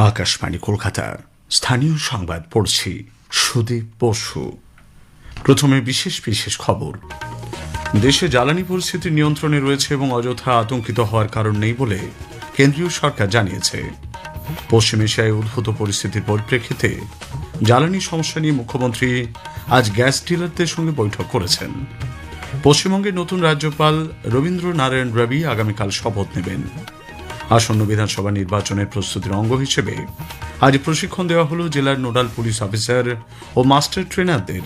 আকাশবাণী কলকাতা স্থানীয় সংবাদ পড়ছি সুদীপ বসু। প্রথমে বিশেষ বিশেষ খবর। দেশে জ্বালানি পরিস্থিতি নিয়ন্ত্রণে রয়েছে এবং অযথা আতঙ্কিত হওয়ার কারণ নেই বলে কেন্দ্রীয় সরকার জানিয়েছে। পশ্চিম এশিয়ায় উদ্ভূত পরিস্থিতির পরিপ্রেক্ষিতে জ্বালানি সমস্যা নিয়ে মুখ্যমন্ত্রী আজ গ্যাস ডিলারদের সঙ্গে বৈঠক করেছেন। পশ্চিমবঙ্গের নতুন রাজ্যপাল রবীন্দ্র নারায়ণ রবি আগামীকাল শপথ নেবেন। আসন্ন বিধানসভা নির্বাচনের প্রস্তুতির অঙ্গ হিসেবে আজ প্রশিক্ষণ দেওয়া হল জেলার নোডাল পুলিশ অফিসার ও মাস্টার ট্রেনারদের।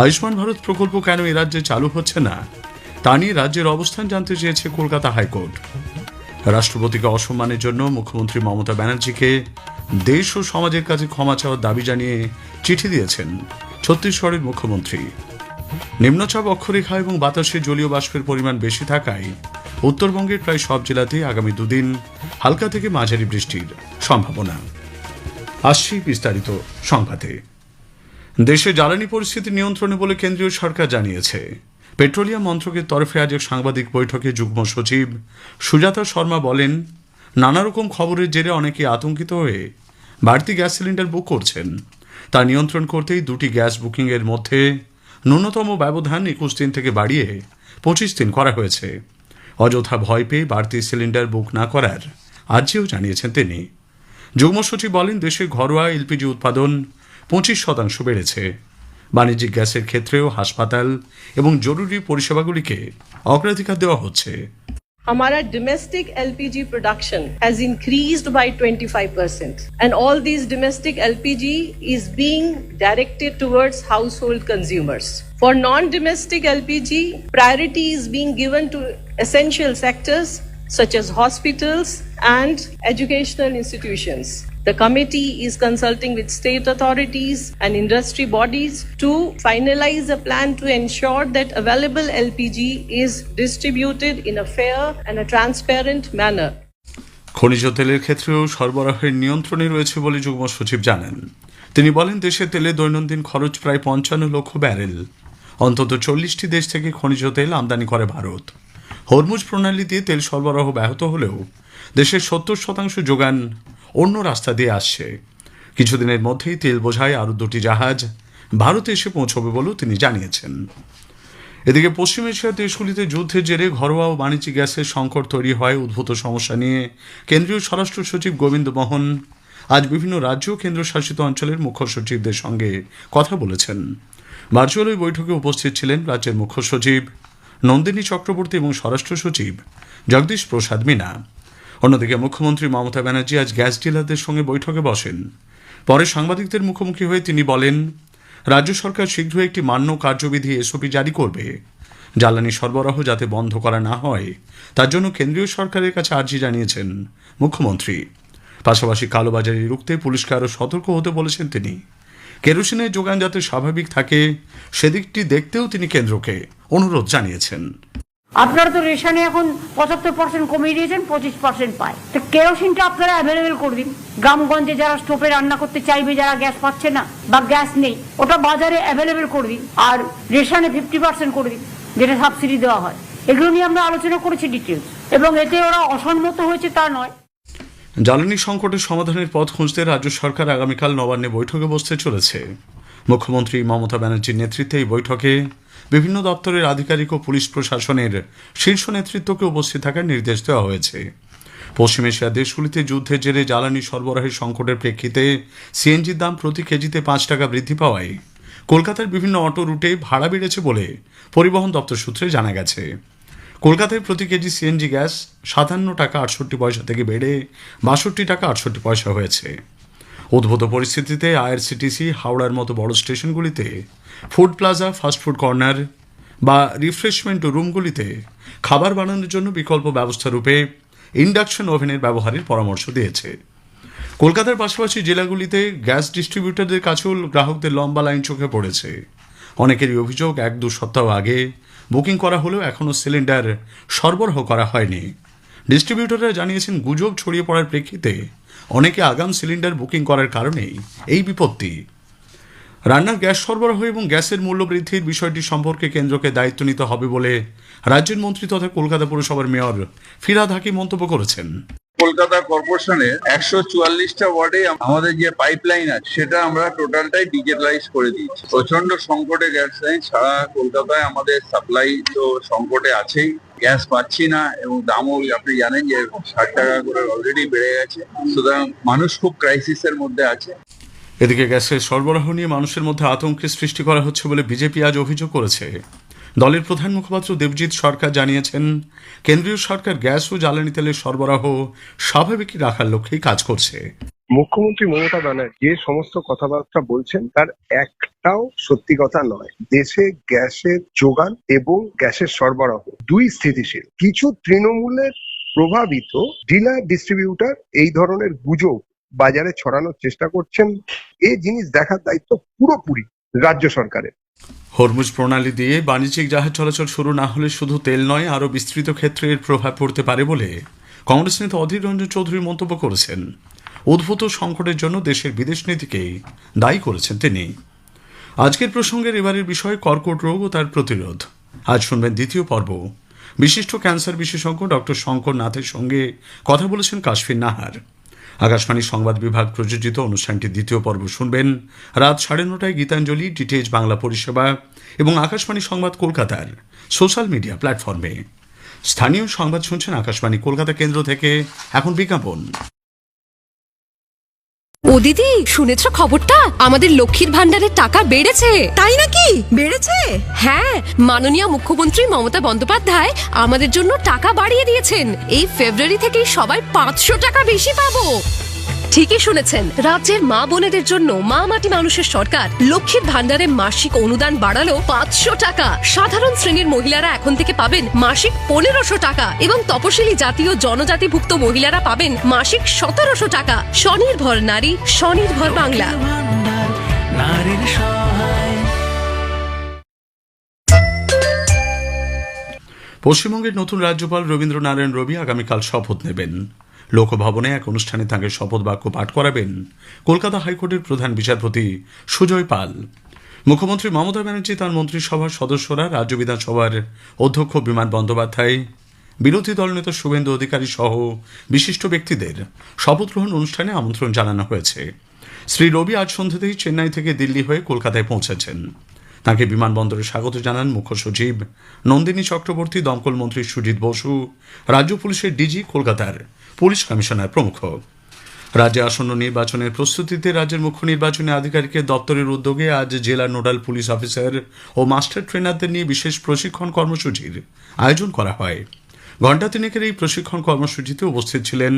আয়ুষ্মান ভারত প্রকল্প কেন এ রাজ্যে চালু হচ্ছে না তা নিয়ে রাজ্যের অবস্থান জানতে চেয়েছে কলকাতা হাইকোর্ট। রাষ্ট্রপতিকে অসম্মানের জন্য মুখ্যমন্ত্রী মমতা ব্যানার্জিকে দেশ ও সমাজের কাছে ক্ষমা চাওয়ার দাবি জানিয়ে চিঠি দিয়েছেন ছত্তিশগড়ের মুখ্যমন্ত্রী। নিম্নচাপ অক্ষরেখা এবং বাতাসে জলীয় বাষ্পের পরিমাণ বেশি থাকায় উত্তরবঙ্গের প্রায় সব জেলাতে আগামী দুদিন হালকা থেকে মাঝারি বৃষ্টির সম্ভাবনা। আসছি বিস্তারিত সংবাদে। দেশে জ্বালানি পরিস্থিতি নিয়ন্ত্রণে বলে কেন্দ্রীয় সরকার জানিয়েছে। পেট্রোলিয়াম মন্ত্রকের তরফে আজ এক সাংবাদিক বৈঠকে যুগ্ম সচিব সুজাতা শর্মা বলেন, নানা রকম খবরের জেরে অনেকে আতঙ্কিত হয়ে বাড়তি গ্যাস সিলিন্ডার বুক করছেন। তা নিয়ন্ত্রণ করতেই দুটি গ্যাস বুকিংয়ের মধ্যে ন্যূনতম ব্যবধান 21 দিন থেকে বাড়িয়ে 25 দিন করা হয়েছে। অযথা ভয় পেয়ে বাড়তি সিলিন্ডার বুক না করার আর্জিও জানিয়েছেন তিনি। যুগ্ম সচিব বলেন, দেশে ঘরোয়া এলপিজি উৎপাদন 25% বেড়েছে। বাণিজ্যিক গ্যাসের ক্ষেত্রেও হাসপাতাল এবং জরুরি পরিষেবাগুলিকে অগ্রাধিকার দেওয়া হচ্ছে। हमारा domestic LPG production has increased by 25%, and all these domestic LPG is being directed towards household consumers. For non-domestic LPG, priority is being given to essential sectors such as hospitals and educational institutions. The committee is consulting with state authorities and industry bodies to finalize a plan to ensure that available LPG is distributed in a fair and a transparent manner. খনিজ তেলের ক্ষেত্রেও সরবরাহের নিয়ন্ত্রণে রয়েছে বলে যুগ্ম সচিব জানান। তিনি বলেন, দেশে তেলে দৈনন্দিন খরচ প্রায় 55 লক্ষ ব্যারেল। অন্তত 40টি দেশ থেকে খনিজ তেল আমদানি করে ভারত। হরমুজ প্রণালী দিয়ে তেল সরবরাহ ব্যাহত হলেও দেশের 70% যোগান অন্য রাস্তা দিয়ে আসছে। কিছুদিনের মধ্যেই তেল বোঝাই আরও 2টি জাহাজ ভারতে এসে পৌঁছবে বলেও তিনি জানিয়েছেন। এদিকে পশ্চিম এশিয়ার দেশগুলিতে যুদ্ধের জেরে ঘরোয়া ও বাণিজ্যিক গ্যাসের সংকট তৈরি হয় উদ্ভূত সমস্যা নিয়ে কেন্দ্রীয় স্বরাষ্ট্র সচিব গোবিন্দ মোহন আজ বিভিন্ন রাজ্য ও কেন্দ্রশাসিত অঞ্চলের মুখ্য সচিবদের সঙ্গে কথা বলেছেন। ভার্চুয়াল ওই বৈঠকে উপস্থিত ছিলেন রাজ্যের মুখ্য সচিব নন্দিনী চক্রবর্তী এবং স্বরাষ্ট্র সচিব জগদীশ প্রসাদ মিনা। অন্যদিকে মুখ্যমন্ত্রী মমতা ব্যানার্জি আজ গ্যাস ডিলারদের সঙ্গে বৈঠকে বসেন। পরে সাংবাদিকদের মুখোমুখি হয়ে তিনি বলেন, রাজ্য সরকার শীঘ্রই একটি মান্য কার্যবিধি এসওপি জারি করবে। জ্বালানি সরবরাহ যাতে বন্ধ করা না হয় তার জন্য কেন্দ্রীয় সরকারের কাছে আর্জি জানিয়েছেন মুখ্যমন্ত্রী। পাশাপাশি কালোবাজারি রুখতে পুলিশকে আরও সতর্ক হতে বলেছেন তিনি। কেরোসিনের যোগান যাতে স্বাভাবিক থাকে সেদিকটি দেখতেও তিনি কেন্দ্রকে অনুরোধ জানিয়েছেন। আপনারা তো রেশনে এখন 75% কমিয়ে দিয়েছেন, 25% পায়। তো কেরোসিনটা আপনারা অ্যাভেলেবেল করে দিন। গ্রামগঞ্জে যারা স্টোভে রান্না করতে চাইবে, যারা গ্যাস পাচ্ছে না বা গ্যাস নেই, ওটা বাজারে অ্যাভেলেবেল করে দিন। আর রেশনে 50% করে দিন, যেটা সাবসিডি দেওয়া হয়। এগুলো নিয়ে আমরা আলোচনা করেছি ডিটেলস, এবং এতে ওরা অসম্মত হয়েছে তা নয়। জ্বালানি সংকটের সমাধানের পথ খুঁজতে রাজ্য সরকার আগামীকাল নবান্নে বৈঠকে বসতে চলেছে। মুখ্যমন্ত্রী মমতা ব্যানার্জির নেতৃত্বে এই বৈঠকে বিভিন্ন দপ্তরের আধিকারিক ও পুলিশ প্রশাসনের শীর্ষ নেতৃত্বকে উপস্থিত থাকার নির্দেশ দেওয়া হয়েছে। পশ্চিম এশিয়ার দেশগুলিতে যুদ্ধের জেরে জ্বালানি সরবরাহের সংকটের প্রেক্ষিতে সিএনজির দাম প্রতি কেজিতে 5 টাকা বৃদ্ধি পাওয়ায় কলকাতার বিভিন্ন অটো রুটে ভাড়া বেড়েছে বলে পরিবহন দপ্তর সূত্রে জানা গেছে। কলকাতায় প্রতি কেজি সিএনজি গ্যাস 57 টাকা 68 পয়সা থেকে বেড়ে 62 টাকা 68 পয়সা হয়েছে। উদ্ভূত পরিস্থিতিতে আইআরসিটিসি হাওড়ার মতো বড় স্টেশনগুলিতে ফুড প্লাজা, ফাস্টফুড কর্নার বা রিফ্রেশমেন্ট রুমগুলিতে খাবার বানানোর জন্য বিকল্প ব্যবস্থা রূপে ইন্ডাকশন ওভেনের ব্যবহারের পরামর্শ দিয়েছে। কলকাতার পাশাপাশি জেলাগুলিতে গ্যাস ডিস্ট্রিবিউটরদের কাছেও গ্রাহকদের লম্বা লাইন চোখে পড়েছে। অনেকেরই অভিযোগ 1-2 সপ্তাহ আগে বুকিং করা হলেও এখনও সিলিন্ডার সরবরাহ করা হয়নি। ডিস্ট্রিবিউটররা জানিয়েছেন, গুজব ছড়িয়ে পড়ার প্রেক্ষিতে অনেকে আগাম সিলিন্ডার বুকিং করার কারণেই এই বিপত্তি। রান্নার গ্যাস সরবরাহ এবং গ্যাসের মূল্য বৃদ্ধির বিষয়টি সম্পর্কে কেন্দ্রকে দায়িত্ব নিতে হবে বলে রাজ্যের মন্ত্রী তথা কলকাতা পুরসভার মেয়র ফিরহাদ হাকিম মন্তব্য করেছেন। কলকাতা কর্পোরেশনের 144টা ওয়ার্ডে আমাদের যে পাইপলাইন আছে সেটা আমরা টোটালটাই ডিজিটালাইজ করে দিয়েছি। প্রচন্ড সংকটে গ্যাস লাইন সারা কলকাতায় আমাদের সাপ্লাই তো সংকটে আছেই, গ্যাস পাচ্ছি না এবং দামও আপনি জানেন যে 60 টাকা করে অলরেডি বেড়ে গেছে, সুতরাং মানুষ খুব ক্রাইসিসের মধ্যে আছে। এদিকে গ্যাসের সরবরাহ নিয়ে মানুষের মধ্যে আতঙ্কের সৃষ্টি করা হচ্ছে বলে বিজেপি আজ অভিযোগ করেছে। দলের প্রধান মুখপাত্র দেবজিৎ সরকার জানিয়েছেন, কেন্দ্রীয় সরকার গ্যাস ও জ্বালানি তেলের সরবরাহ স্বাভাবিক রাখার লক্ষ্যেই কাজ করছে। মুখ্যমন্ত্রী মমতা ব্যানার্জি যে সমস্ত কথাবার্তা বলছেন তার একটাও সত্যি কথা নয়। দেশে গ্যাসের যোগান এবং গ্যাসের সরবরাহ দুই স্থিতিশীল। কিছু তৃণমূলের প্রভাবিত ডিলার ডিস্ট্রিবিউটর এই ধরনের গুজব বাজারে ছড়ানোর চেষ্টা করছেন। এই জিনিস দেখার দায়িত্ব পুরোপুরি রাজ্য সরকারের। হরমুজ প্রণালী দিয়ে বাণিজ্যিক জাহাজ চলাচল শুরু না হলে শুধু তেল নয়, আরও বিস্তৃত ক্ষেত্রে এর প্রভাব পড়তে পারে বলে কংগ্রেস নেতা অধীর রঞ্জন চৌধুরী মন্তব্য করেছেন। উদ্ভূত সংকটের জন্য দেশের বিদেশ নীতিকেই দায়ী করেছেন তিনি। আজকের প্রসঙ্গের এবারের বিষয় কর্কট রোগ ও তার প্রতিরোধ। আজ শুনবেন দ্বিতীয় পর্ব। বিশিষ্ট ক্যান্সার বিশেষজ্ঞ ডক্টর শঙ্কর নাথের সঙ্গে কথা বলেছেন কাশফিন নাহার। আকাশবাণী সংবাদ বিভাগ প্রযোজিত অনুষ্ঠানটির দ্বিতীয় পর্ব শুনবেন রাত 9:30টায় গীতাঞ্জলি, ডিটিএইচ বাংলা পরিষেবা এবং আকাশবাণী সংবাদ কলকাতার সোশ্যাল মিডিয়া প্ল্যাটফর্মে। স্থানীয় সংবাদ শুনছেন আকাশবাণী কলকাতা কেন্দ্র থেকে। এখন বিজ্ঞাপন। ও দিদি, শুনেছো খবরটা? আমাদের লক্ষ্মীর ভান্ডারের টাকা বেড়েছে। তাই নাকি? বেড়েছে? হ্যাঁ, মাননীয় মুখ্যমন্ত্রী মমতা বন্দ্যোপাধ্যায় আমাদের জন্য টাকা বাড়িয়ে দিয়েছেন। এই ফেব্রুয়ারি থেকেই সবাই 500 টাকা বেশি পাবো। ঠিকই শুনেছেন, রাজ্যের মা বোনেদের জন্য মা মাটি মানুষের সরকার লক্ষ্মীর ভান্ডারে মাসিক অনুদান বাড়ালো 500 টাকা। সাধারণ শ্রেণীর মহিলারা এখন থেকে পাবেন মাসিক 1500 টাকা এবং তপশিলি জাতি ও জনজাতিভুক্ত মহিলারা পাবেন মাসিক 1700 টাকা। স্বনির্ভর নারী, স্বনির্ভর বাংলা। পশ্চিমবঙ্গের নতুন রাজ্যপাল রবীন্দ্রনারায়ণ রবি আগামীকাল শপথ নেবেন। লোকভবনে এক অনুষ্ঠানে তাঁকে শপথ বাক্য পাঠ করাবেন কলকাতা হাইকোর্টের প্রধান বিচারপতি সুজয় পাল। মুখ্যমন্ত্রী মমতা ব্যানার্জি, তাঁর মন্ত্রিসভার সদস্যরা, রাজ্য বিধানসভার অধ্যক্ষ বিমান বন্দ্যোপাধ্যায়, বিরোধী দলনেতা শুভেন্দু অধিকারী সহ বিশিষ্ট ব্যক্তিদের শপথ গ্রহণ অনুষ্ঠানে আমন্ত্রণ জানানো হয়েছে। শ্রী রবি আজ সন্ধ্যাতেই চেন্নাই থেকে দিল্লি হয়ে কলকাতায় পৌঁছেছেন। তাঁকে বিমানবন্দরে স্বাগত জানান মুখ্য সচিব নন্দিনী চক্রবর্তী, দমকল মন্ত্রী সুজিত বসু, রাজ্য পুলিশের ডিজি, কলকাতার পুলিশ কমিশনার প্রমুখ। রাজ্যে আসন্ন নির্বাচনের প্রস্তুতিতে রাজ্যের মুখ্য নির্বাচনী আধিকারিকের দপ্তরের উদ্যোগে আজ জেলা নোডাল পুলিশ অফিসার ও মাস্টার ট্রেনারদের নিয়ে বিশেষ প্রশিক্ষণ কর্মসূচির আয়োজন করা হয়। ঘণ্টা তিনেকের এই প্রশিক্ষণ কর্মসূচিতে উপস্থিত ছিলেন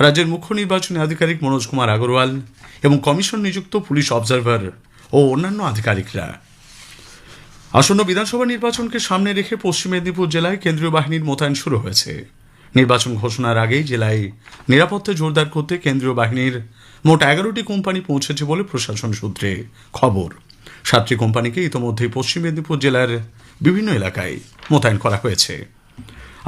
রাজ্যের মুখ্য নির্বাচনী আধিকারিক মনোজ কুমার আগরওয়াল এবং কমিশন নিযুক্ত পুলিশ অবজারভার ও অন্যান্য আধিকারিকরা। আসন্ন বিধানসভা নির্বাচনকে সামনে রেখে পশ্চিম মেদিনীপুর জেলায় কেন্দ্রীয় বাহিনীর মোতায়েন শুরু হয়েছে। নির্বাচন ঘোষণার আগেই জেলায় নিরাপত্তা জোরদার করতে কেন্দ্রীয় বাহিনীর মোট 11টি কোম্পানি পৌঁছেছে বলে প্রশাসন সূত্রে খবর। 7টি কোম্পানিকে ইতোমধ্যেই পশ্চিম মেদিনীপুর জেলার বিভিন্ন এলাকায় মোতায়েন করা হয়েছে।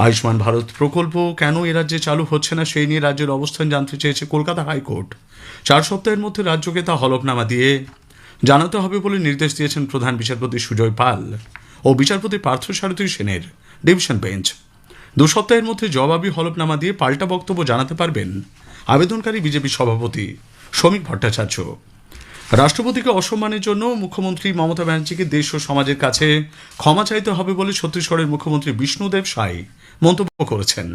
আয়ুষ্মান ভারত প্রকল্প কেন এ রাজ্যে চালু হচ্ছে না সেই নিয়ে রাজ্যের অবস্থান জানতে চেয়েছে কলকাতা হাইকোর্ট। 4 সপ্তাহের মধ্যে রাজ্যকে তা হলফনামা দিয়ে জানাতে হবে বলে নির্দেশ দিয়েছেন প্রধান বিচারপতি সুজয় পাল ও বিচারপতি পার্থসারথী সেনের ডিভিশন বেঞ্চ। 2 সপ্তাহের মধ্যে জবাবি হলফনামা দিয়ে পাল্টা বক্তব্য জানাতে পারবেন আবেদনকারী বিজেপি সভাপতি শ্রমিক ভট্টাচার্য। রাষ্ট্রপতিকে অসম্মানের জন্য মুখ্যমন্ত্রী মমতা ব্যানার্জিকে দেশ ও সমাজের কাছে ক্ষমা চাইতে হবে বলে ছত্তিশগড়ের মুখ্যমন্ত্রী বিষ্ণুদেব সাই মন্তব্য করেছেন।